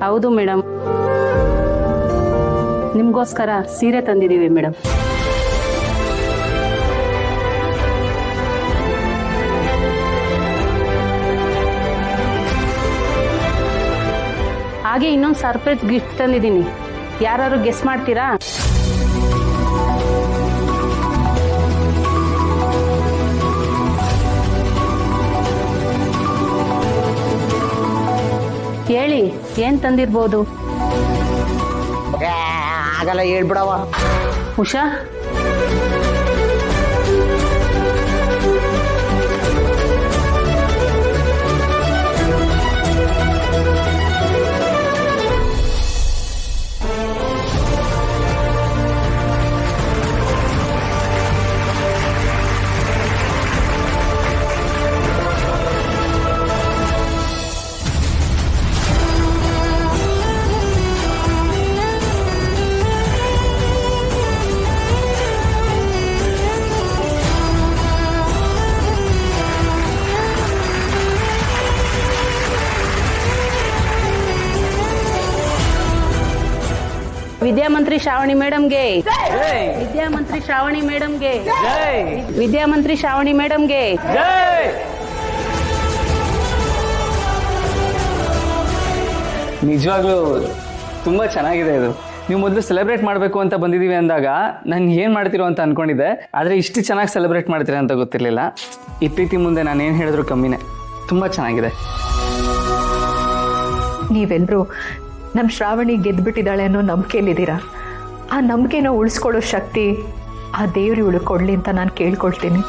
ಹೌದು ಮೇಡಮ್, ನಿಮ್ಗೋಸ್ಕರ ಸೀರೆ ತಂದಿದ್ದೀವಿ ಮೇಡಮ್. ಹಾಗೆ ಇನ್ನೊಂದು ಸರ್ಪ್ರೈಸ್ ಗಿಫ್ಟ್ ತಂದಿದ್ದೀನಿ, ಯಾರು ಗೆಸ್ ಮಾಡ್ತೀರಾ? ಹೇಳಿ, ಏನ್ ತಂದಿರ್ಬೋದು? ಆಗಲ್ಲ, ಹೇಳ್ಬಿಡವ. ಉಷಾ, ವಿದ್ಯಾಮಂತ್ರಿ ಶ್ರಾವಣಿ ಮೇಡಮ್ಗೆ, ವಿದ್ಯಾಮಂತ್ರಿ ಶ್ರಾವಣಿ ಮೇಡಮ್ಗೆ, ವಿದ್ಯಾಮಂತ್ರಿ ಶ್ರಾವಣಿ ಮೇಡಮ್ಗೆ. ನಿಜವಾಗ್ಲೂ ತುಂಬ ಚೆನ್ನಾಗಿದೆ ಇದು. ನೀವು ಮೊದಲು ಸೆಲೆಬ್ರೇಟ್ ಮಾಡಬೇಕು ಅಂತ ಬಂದಿದ್ದೀವಿ ಅಂದಾಗ ನಾನು ಏನು ಮಾಡ್ತಿರೋ ಅಂತ ಅಂದ್ಕೊಂಡಿದ್ದೆ, ಆದರೆ ಇಷ್ಟು ಚೆನ್ನಾಗಿ ಸೆಲೆಬ್ರೇಟ್ ಮಾಡ್ತೀರಾ ಅಂತ ಗೊತ್ತಿರಲಿಲ್ಲ. ಈ ಪ್ರೀತಿ ಮುಂದೆ ನಾನು ಏನು ಹೇಳಿದ್ರು ಕಮ್ಮಿನೇ. ತುಂಬ ಚೆನ್ನಾಗಿದೆ. ನೀವೆಲ್ಲರೂ ನಮ್ಮ ಶ್ರಾವಣಿ ಗೆದ್ದುಬಿಟ್ಟಿದ್ದಾಳೆ ಅನ್ನೋ ನಂಬಿಕೆಯಲ್ಲಿದ್ದೀರಾ. ಆ ನಂಬಿಕೆನ ಉಳಿಸ್ಕೊಳ್ಳೋ ಶಕ್ತಿ ಆ ದೇವ್ರು ಇವಳು ಕೊಡಲಿ ಅಂತ ನಾನು ಕೇಳ್ಕೊಳ್ತೀನಿ.